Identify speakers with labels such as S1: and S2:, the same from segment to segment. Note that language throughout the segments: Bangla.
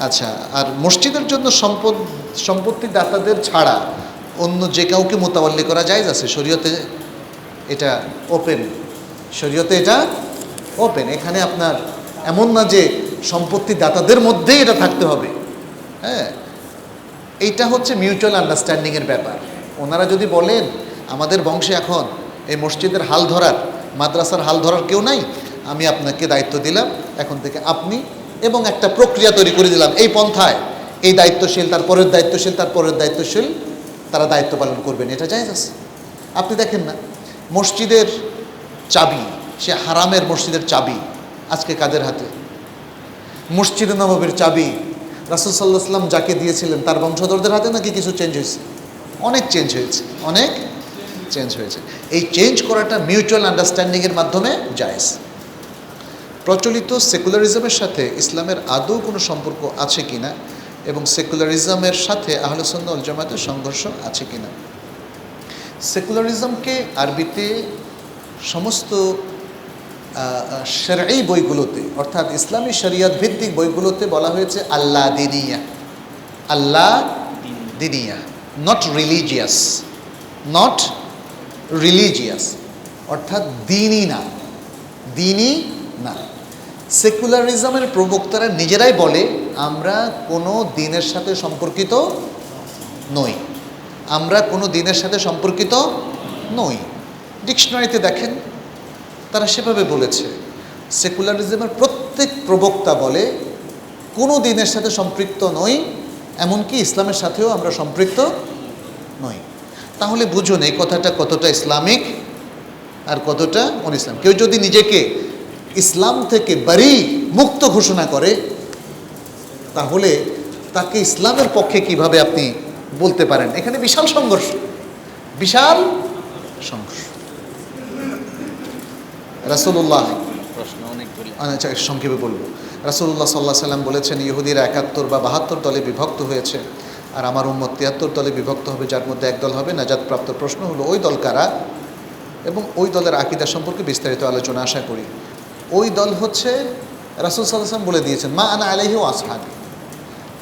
S1: আচ্ছা, আর মসজিদের জন্য সম্পত্তি দাতাদের ছাড়া অন্য যে কাউকে মোতাওয়াল্লি করা জায়েজ আছে? শরীয়তে এটা ওপেন, শরীয়তে এটা ওপেন। এখানে আপনার এমন না যে সম্পত্তি দাতাদের মধ্যেই এটা থাকতে হবে। হ্যাঁ, এইটা হচ্ছে মিউচুয়াল আন্ডারস্ট্যান্ডিংয়ের ব্যাপার। ওনারা যদি বলেন আমাদের বংশে এখন এই মসজিদের হাল ধরার, মাদ্রাসার হাল ধরার কেউ নাই, আমি আপনাকে দায়িত্ব দিলাম, এখন থেকে আপনি, এবং একটা প্রক্রিয়া তৈরি করে দিলাম, এই পন্থায় এই দায়িত্বশীল, তার পরের দায়িত্বশীল, তার পরের দায়িত্বশীল, তারা দায়িত্ব পালন করবেন, এটা জায়েজ আছে। আপনি দেখেন না, মসজিদের চাবি, সে হারামের মসজিদের চাবি আজকে কাদের হাতে? মসজিদে নববীর চাবি রাসূল সাল্লাল্লাহু আলাইহি ওয়াসাল্লাম যাকে দিয়েছিলেন তার বংশধরদের হাতে, নাকি কিছু চেঞ্জ হয়েছে? অনেক চেঞ্জ হয়েছে, অনেক চেঞ্জ হয়েছে। এই চেঞ্জ করাটা মিউচুয়াল আন্ডারস্ট্যান্ডিংয়ের মাধ্যমে জায়েজ। প্রচলিত সেকুলারিজমের সাথে ইসলামের আদৌ কোনো সম্পর্ক আছে কিনা, এবং সেকুলারিজমের সাথে আহলে সুন্নাহ ওয়াল জামাতের সংঘর্ষ আছে কিনা? সেকুলারিজমকে আরবিতে সমস্ত শরঈ বইগুলোতে, অর্থাৎ ইসলামী শরিয়ত ভিত্তিক বইগুলোতে বলা হয়েছে আল্লাহ দিনিয়া। আল্লাহ দিনিয়া, নট রিলিজিয়াস, নট রিলিজিয়াস, অর্থাৎ দিনই না, দিনই না। সেকুলারিজমের প্রবক্তারা নিজেরাই বলে আমরা কোনো দিনের সাথে সম্পর্কিত নই, আমরা কোনো দিনের সাথে সম্পর্কিত নই। ডিকশনারিতে দেখেন তারা সেভাবে বলেছে। সেকুলারিজমের প্রত্যেক প্রবক্তা বলে কোনো দিনের সাথে সম্পৃক্ত নই, এমনকি ইসলামের সাথেও আমরা সম্পৃক্ত নই। তাহলে বুঝুন এই কথাটা কতটা ইসলামিক আর কতটা অনইসলাম। কেউ যদি নিজেকে ইসলাম থেকে বারি, মুক্ত ঘোষণা করে, তাহলে তাকে ইসলামের পক্ষে কিভাবে আপনি বলতে পারেন? এখানে বিশাল সংঘর্ষ, বিশাল সংঘর্ষ। রাসূলুল্লাহ, আচ্ছা সংক্ষেপে বলবো, রাসূলুল্লাহ সাল্লাল্লাহু আলাইহি সাল্লাম বলেছেন ইহুদিরা 71 বা 72 দলে বিভক্ত হয়েছে, আর আমার উম্মত 73 দলে বিভক্ত হবে, যার মধ্যে এক দল হবে নাজাতপ্রাপ্ত। প্রশ্ন হলো ওই দল কারা, এবং ওই দলের আকীদা সম্পর্কে বিস্তারিত আলোচনা আশা করি। ওই দল হচ্ছে রাসূল সাল্লাল্লাহু আলাইহি ওয়াসাল্লাম বলে দিয়েছেন মা আনা আলাইহি ওয়া আসহাবি,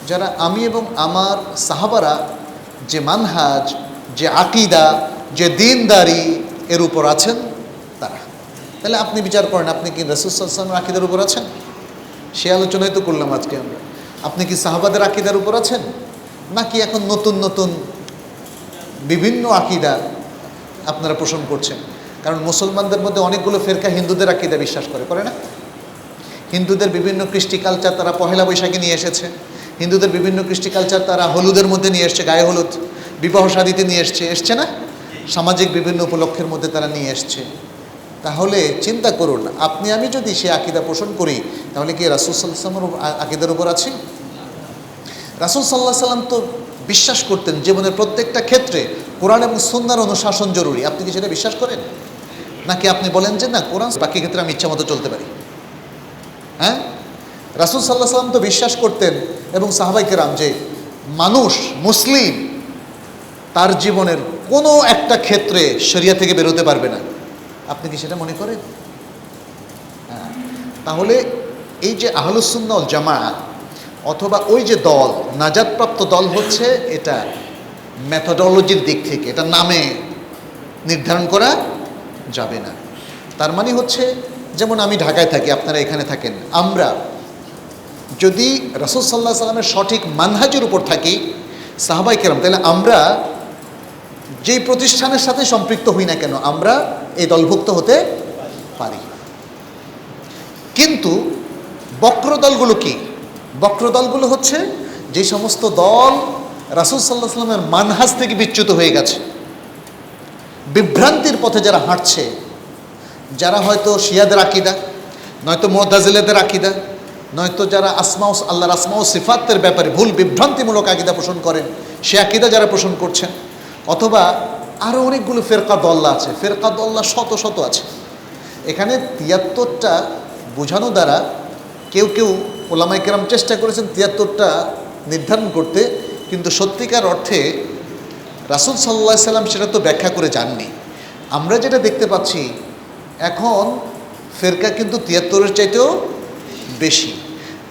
S1: যারা আমি এবং আমার সাহাবারা যে মানহাজ, যে আকীদা, যে দিনদারি এর উপর আছেন তারা। তাহলে আপনি বিচার করেন, আপনি কি রাসূল সাল্লাল্লাহু আলাইহি ওয়াসাল্লামের আকীদার উপর আছেন? সে আলোচনাই তো করলাম আজকে আমরা। আপনি কি সাহাবাদের আকীদার উপর আছেন, নাকি এখন নতুন নতুন বিভিন্ন আকীদা আপনারা পোষণ করছেন? কারণ মুসলমানদের মধ্যে অনেকগুলো ফেরকা হিন্দুদের আকীদা বিশ্বাস করে না? হিন্দুদের বিভিন্ন কৃষ্টি কালচার তারা পহেলা বৈশাখে নিয়ে এসেছে, হিন্দুদের বিভিন্ন কৃষ্টি কালচার তারা হলুদের মধ্যে নিয়ে এসছে, গায়ে হলুদ, বিবাহ শাদীতে নিয়ে এসছে না, সামাজিক বিভিন্ন উপলক্ষের মধ্যে তারা নিয়ে এসছে। তাহলে চিন্তা করুন, আপনি আমি যদি সে আকীদা পোষণ করি, তাহলে কি রাসূল সাল্লাল্লাহু আলাইহি ওয়াসাল্লামের আকীদার উপর আছি? রাসূল সাল্লাল্লাহু আলাইহি ওয়াসাল্লাম তো বিশ্বাস করতেন জীবনের প্রত্যেকটা ক্ষেত্রে কোরআন এবং সুন্নাহর অনুশাসন জরুরি। আপনি কি সেটা বিশ্বাস করেন, নাকি আপনি বলেন যে না কোরআন, বাকি ক্ষেত্রে আমি ইচ্ছা মতো চলতে পারি? হ্যাঁ, রাসূল সাল্লাল্লাহু আলাইহি ওয়াসাল্লাম তো বিশ্বাস করতেন, এবং সাহাবায়ে কেরাম, যে মানুষ মুসলিম তার জীবনের কোনো একটা ক্ষেত্রে শরিয়া থেকে বেরোতে পারবে না। আপনি কি সেটা মনে করেন? হ্যাঁ, তাহলে এই যে আহলুস সুন্নাহ ওয়াল জামাআত অথবা ওই যে দল, নাজাতপ্রাপ্ত দল হচ্ছে, এটা মেথোডোলজির দিক থেকে এটা নামে নির্ধারণ করা যাবে না। তার মানে হচ্ছে, যেমন আমি ঢাকায় থাকি, আপনারা এখানে থাকেন, আমরা যদি রাসূল সাল্লাল্লাহু আলাইহি সাল্লামের সঠিক মানহাজের উপর থাকি, সাহাবায়ে কেরাম, তাহলে আমরা যেই প্রতিষ্ঠানের সাথে সম্পৃক্ত হই না কেন, আমরা এই দলভুক্ত হতে পারি। কিন্তু বক্রদলগুলো কি? বক্রদলগুলো হচ্ছে যে সমস্ত দল রাসূল সাল্লাল্লাহু আলাইহি সাল্লামের মানহাজ থেকে বিচ্যুত হয়ে গেছে, বিভ্রান্তির পথে যারা হাঁটছে, যারা হয়তো শিয়াদের আকীদা, নয়তো মুতাজিলাদের আকীদা, নয়তো যারা আল্লাহর আসমা ও সিফাতের ব্যাপারে ভুল বিভ্রান্তিমূলক আকীদা পোষণ করেন, সে আকীদা যারা পোষণ করছেন, অথবা আরও অনেকগুলো ফেরকা দল্লা আছে, ফেরকা দল্লা শত শত আছে। এখানে ৭৩টা বোঝানো দ্বারা কেউ কেউ ওলামায়ে কেরাম চেষ্টা করেছেন ৭৩টা নির্ধারণ করতে, কিন্তু সত্যিকার অর্থে রাসূল সাল্লাল্লাহু আলাইহি সাল্লাম সেটা তো ব্যাখ্যা করে যাননি। আমরা যেটা দেখতে পাচ্ছি এখন, ফেরকা কিন্তু ৭৩-এর চাইতেও বেশি।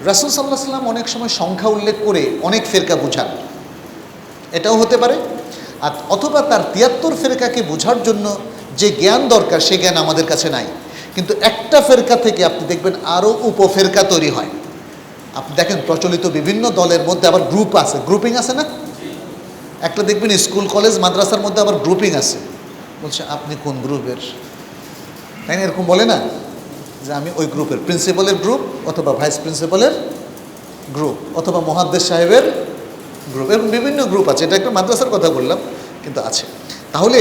S1: রাসূল সাল্লাল্লাহু আলাইহি ওয়াসাল্লাম অনেক সময় সংখ্যা উল্লেখ করে অনেক ফেরকা বুঝান, এটাও হতে পারে। আর অথবা তার ৭৩ ফেরকাকে বোঝার জন্য যে জ্ঞান দরকার সে জ্ঞান আমাদের কাছে নাই, কিন্তু একটা ফেরকা থেকে আপনি দেখবেন আরও উপফেরকা তৈরি হয়। আপনি দেখেন প্রচলিত বিভিন্ন দলের মধ্যে আবার গ্রুপ আছে, গ্রুপিং আছে না? একটা দেখবেন স্কুল কলেজ মাদ্রাসার মধ্যে আবার গ্রুপিং আছে, বলছে আপনি কোন গ্রুপের, তাই না? এরকম বলে না যে আমি ওই গ্রুপের, প্রিন্সিপালের গ্রুপ অথবা ভাইস প্রিন্সিপালের গ্রুপ অথবা মুহাদ্দিস সাহেবের গ্রুপ, এরকম বিভিন্ন গ্রুপ আছে। এটা একটা মাদ্রাসার কথা বললাম, কিন্তু আছে। তাহলে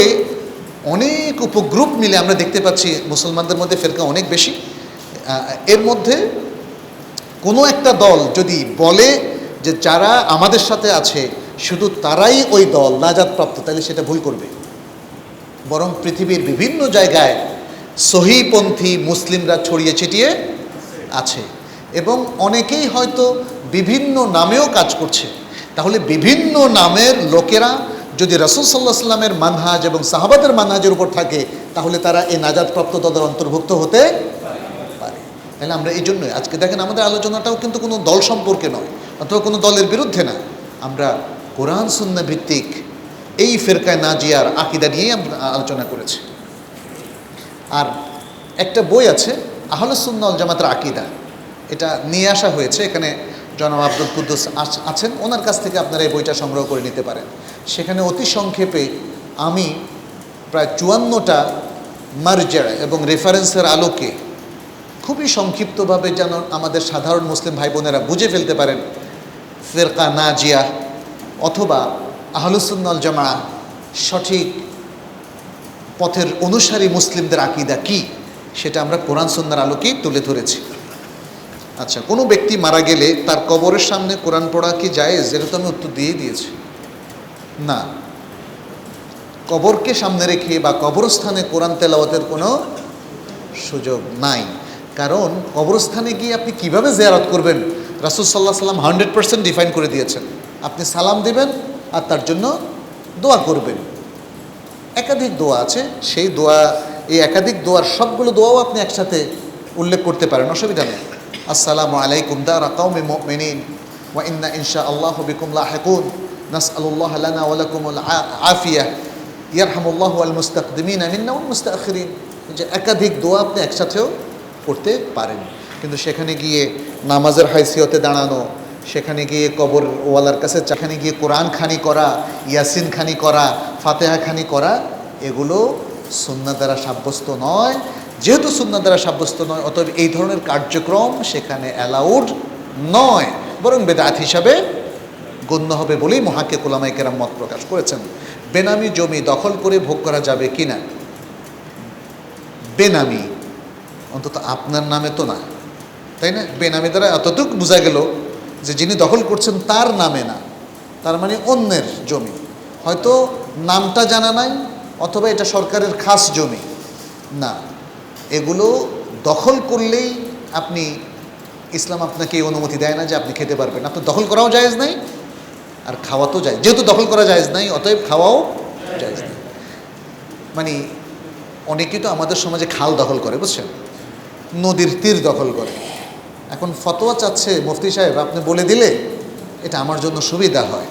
S1: অনেক উপগ্রুপ মিলে আমরা দেখতে পাচ্ছি মুসলমানদের মধ্যে ফেরকা অনেক বেশি। এর মধ্যে কোনো একটা দল যদি বলে যে যারা আমাদের সাথে আছে শুধু তারাই ওই দল নাজাতপ্রাপ্ত, তাহলে সেটা ভুল করবে। বরং পৃথিবীর বিভিন্ন জায়গায় সহিপন্থী মুসলিমরা ছড়িয়ে ছিটিয়ে আছে এবং অনেকেই হয়তো বিভিন্ন নামেও কাজ করছে। তাহলে বিভিন্ন নামের লোকেরা যদি রাসূল সাল্লাল্লাহু আলাইহি ওয়াসাল্লামের মানহাজ এবং সাহাবাদের মানহাজের উপর থাকে, তাহলে তারা এই নাজাতপ্রাপ্ত দলের অন্তর্ভুক্ত হতে পারে। তাহলে আমরা এই জন্যই আজকে দেখেন আমাদের আলোচনাটাও কিন্তু কোনো দল সম্পর্কে নয় অথবা কোনো দলের বিরুদ্ধে না, আমরা কোরআন সুন্নাহ ভিত্তিক এই ফেরকায় নাজিয়ার আকীদা নিয়েই আমরা আলোচনা করেছি। আর একটা বই আছে আহলুস সুন্নাহ ওয়াল জামাতের আকীদা, এটা নিয়ে আসা হয়েছে এখানে, জনাব আব্দুল কুদ্দুস আছেন, ওনার কাছ থেকে আপনারা এই বইটা সংগ্রহ করে নিতে পারেন। সেখানে অতি সংক্ষেপে আমি প্রায় ৫৪টা মারজা এবং রেফারেন্সের আলোকে খুবই সংক্ষিপ্তভাবে যেন আমাদের সাধারণ মুসলিম ভাই বোনেরা বুঝে ফেলতে পারেন ফেরকা নাজিয়া অথবা আহলুস সুন্নাহ ওয়াল জামাআহ সঠিক পথের অনুসারী মুসলিমদের আকীদা কি, সেটা আমরা কোরআন সুন্নাহর আলোকেই তুলে ধরেছি। আচ্ছা, কোনো ব্যক্তি মারা গেলে তার কবরের সামনে কোরআন পড়া কি জায়েজ? এটা তো আমি উত্তর দিয়ে দিয়েছি, না। কবরকে সামনে রেখে বা কবরস্থানে কোরআন তেলাওয়াতের কোনো সুযোগ নাই, কারণ কবরস্থানে গিয়ে আপনি কিভাবে জিয়ারত করবেন রাসূল সাল্লাল্লাহু আলাইহি ওয়াসাল্লাম 100% ডিফাইন করে দিয়েছেন। আপনি সালাম দিবেন আর তার জন্য দোয়া করবেন। একাধিক দোয়া আছে, সেই দোয়া, এই একাধিক দোয়ার সবগুলো দোয়াও আপনি একসাথে উল্লেখ করতে পারেন, অসুবিধা নেই। আসসালামু আলাইকুম দারা কওমি মুমিনিন ওয়া ইন্না ইনশাআল্লাহু বিকুম লাহিকুন নাসআলুল্লাহ লানা ওয়া লাকুমুল আফিয়া ইয়ারহামুল্লাহু আল মুস্তাকদিমিনা মিন্না ওয়াল মুস্তাখিরিন। যে একাধিক দোয়া আপনি একসাথেও করতে পারেন, কিন্তু সেখানে গিয়ে নামাজের হাইসিয়তে দাঁড়ানো, সেখানে গিয়ে কবর ওয়ালার কাছে, সেখানে গিয়ে কোরআন খানি করা, ইয়াসিন খানি করা, ফাতেহা খানি করা, এগুলো সুন্নাহ দ্বারা সাব্যস্ত নয়। যেহেতু সুন্নাহ দ্বারা সাব্যস্ত নয়, অতএব এই ধরনের কার্যক্রম সেখানে অ্যালাউড নয়, বরং বেদাত হিসাবে গণ্য হবে বলেই মুহাক্কিক উলামায়ে কেরাম মত প্রকাশ করেছেন। বেনামি জমি দখল করে ভোগ করা যাবে কি না? বেনামি অন্তত আপনার নামে তো না, তাই না? বেনামি দ্বারা এতটুকু বোঝা গেল যে যিনি দখল করছেন তার নামে না, তার মানে অন্যের জমি, হয়তো নামটা জানা নাই অথবা এটা সরকারের খাস জমি না। এগুলো দখল করলেই আপনি, ইসলাম আপনাকে এই অনুমতি দেয় না যে আপনি খেতে পারবেন। আপনার দখল করাও জায়েজ নাই আর খাওয়া তো জায়েজ। যেহেতু দখল করা জায়েজ নাই, অতএব খাওয়াও জায়েজ নাই। মানে অনেকেই তো আমাদের সমাজে খাল দখল করে, বুঝছেন, নদীর তীর দখল করে। এখন ফতোয়া চাচ্ছে মুফতি সাহেব, আপনি বলে দিলে এটা আমার জন্য সুবিধা হয়,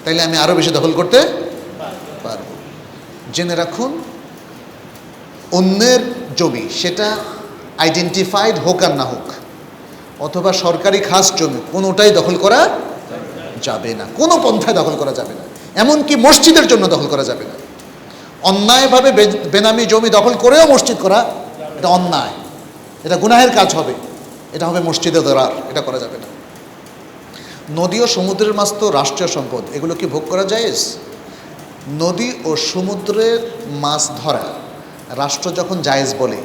S1: তাইলে আমি আরও বেশি দখল করতে পারব। জেনে রাখুন, অন্যের জমি, সেটা আইডেন্টিফাইড হোক আর না হোক, অথবা সরকারি খাস জমি, কোনোটাই দখল করা যাবে না, কোনো পন্থায় দখল করা যাবে না। এমনকি মসজিদের জন্য দখল করা যাবে না। অন্যায়ভাবে বেনামি জমি দখল করেও মসজিদ করা, এটা অন্যায়, এটা গুনাহের কাজ হবে, এটা হবে মসজিদে দরার, এটা করা যাবে না। নদী ও সমুদ্রের মাছ তো রাষ্ট্রীয় সম্পদ, এগুলো কি ভোগ করা জায়েজ? নদী ও সমুদ্রের মাছ ধরা রাষ্ট্র যখন জায়েজ বলে,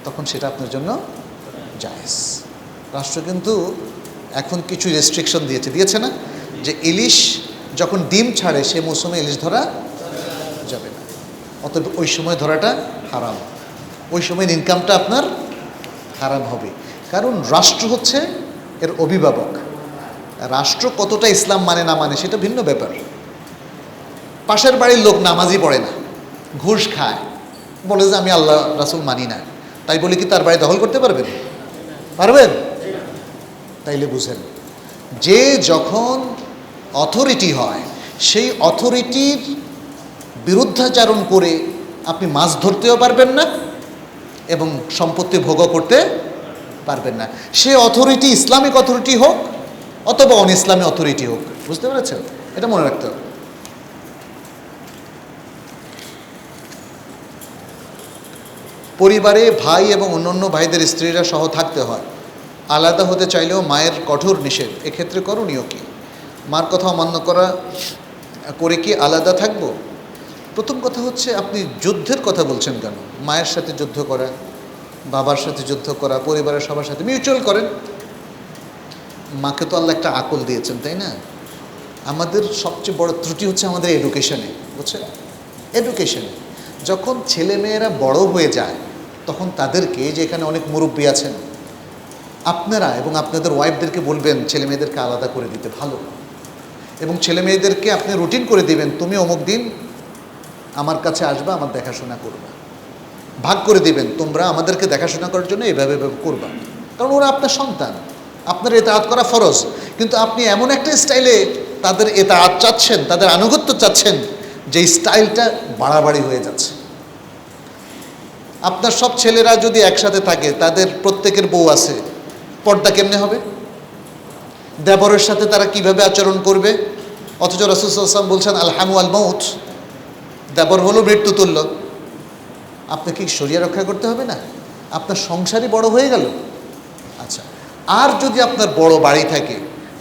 S1: তখন সেটা আপনার জন্য জায়েজ। রাষ্ট্র কিন্তু এখন কিছু রেস্ট্রিকশন দিয়েছে না, যে ইলিশ যখন ডিম ছাড়ে সে মৌসুমে ইলিশ ধরা যাবে না, অতএব ওই সময় ধরাটা হারাম, ওই সময় ইনকামটা আপনার হারাম হবে। কারণ রাষ্ট্র হচ্ছে এর অভিভাবক। রাষ্ট্র কতটা ইসলাম মানে না মানে সেটা ভিন্ন ব্যাপার। পাশের বাড়ির লোক নামাজই পড়ে না, ঘুষ খায়, বলে যে আমি আল্লাহ রাসূল মানি না, তাই বলে কি তার বাড়ি দখল করতে পারবেন? পারবেন? তাইলে বুঝেন, যে যখন অথরিটি হয় সেই অথরিটির বিরুদ্ধাচারণ করে আপনি মাছ ধরতেও পারবেন না এবং সম্পত্তি ভোগও করতে পারবেন না। সে অথরিটি ইসলামিক অথরিটি হোক অথবা অন ইসলামী অথরিটি হোক, বুঝতে পেরেছেন? এটা মনে রাখতে হবে। পরিবারে ভাই এবং অন্যান্য ভাইদের স্ত্রীরা সহ থাকতে হয়, আলাদা হতে চাইলেও মায়ের কঠোর নিষেধ, এক্ষেত্রে করণীয় কি? মার কথা অমান্য করে কি আলাদা থাকবো? প্রথম কথা হচ্ছে, আপনি যুদ্ধের কথা বলছেন কেন? মায়ের সাথে যুদ্ধ করা, বাবার সাথে যুদ্ধ করা, পরিবারের সবার সাথে মিউচুয়াল করেন। মাকে তো আল্লাহ একটা আকল দিয়েছেন, তাই না? আমাদের সবচেয়ে বড় ত্রুটি হচ্ছে আমাদের এডুকেশনে, বুঝছেন? এডুকেশনে যখন ছেলে মেয়েরা বড় হয়ে যায় তখন তাদেরকে, যে এখানে অনেক মুরব্বী আছেন, আপনারা এবং আপনাদের ওয়াইফদেরকে বলবেন ছেলে মেয়েদেরকে আলাদা করে দিতে, ভালো। এবং ছেলে মেয়েদেরকে আপনি রুটিন করে দিবেন, তুমি অমুক দিন আমার কাছে আসবা, আমার দেখাশোনা করবা। ভাগ করে দিবেন, তোমরা আমাদেরকে দেখাশোনা করার জন্য এভাবে করবা, কারণ ওরা আপনার সন্তান, আপনার এতাআত করা ফরজ। কিন্তু আপনি এমন একটা স্টাইলে তাদের এতাআত চাচ্ছেন, তাদের আনুগত্য চাচ্ছেন, যে স্টাইলটা বাড়াবাড়ি হয়ে যাচ্ছে। আপনার সব ছেলেরা যদি একসাথে থাকে, তাদের প্রত্যেকের বউ আছে, পর্দা কেমনে হবে? দেবরের সাথে তারা কিভাবে আচরণ করবে? অথচ রাসূল সাল্লাল্লাহু আলাইহি ওয়াসাল্লাম বলছেন আল হামু আল মাউত, দেবর হলো মৃত্যুতুল্য। আপনাকে কি শরিয়া রক্ষা করতে হবে না? আপনার সংসারই বড় হয়ে গেল। আচ্ছা, আর যদি আপনার বড় বাড়ি থাকে,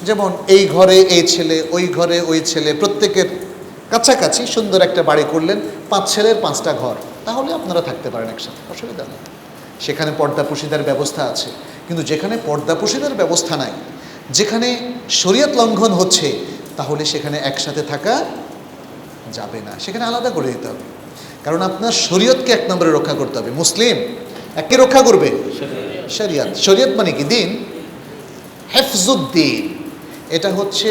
S1: যেমন এই ঘরে এই ছেলে, ওই ঘরে ওই ছেলে, প্রত্যেকের কাছাকাছি সুন্দর একটা বাড়ি করলেন, 5 ছেলের 5টা ঘর, তাহলে আপনারা থাকতে পারেন একসাথে, অসুবিধা নেই। সেখানে পর্দাপোশিদার ব্যবস্থা আছে। কিন্তু যেখানে পর্দাপোশিদার ব্যবস্থা নাই, যেখানে শরীয়ত লঙ্ঘন হচ্ছে, তাহলে সেখানে একসাথে থাকা যাবে না, সেখানে আলাদা করে দিতে হবে। কারণ আপনার শরীয়তকে 1 নম্বরে রক্ষা করতে হবে। মুসলিম একে রক্ষা করবে শরীয়ত। শরীয়ত মানে কি? দিন, হেফজুদ্দিন। এটা হচ্ছে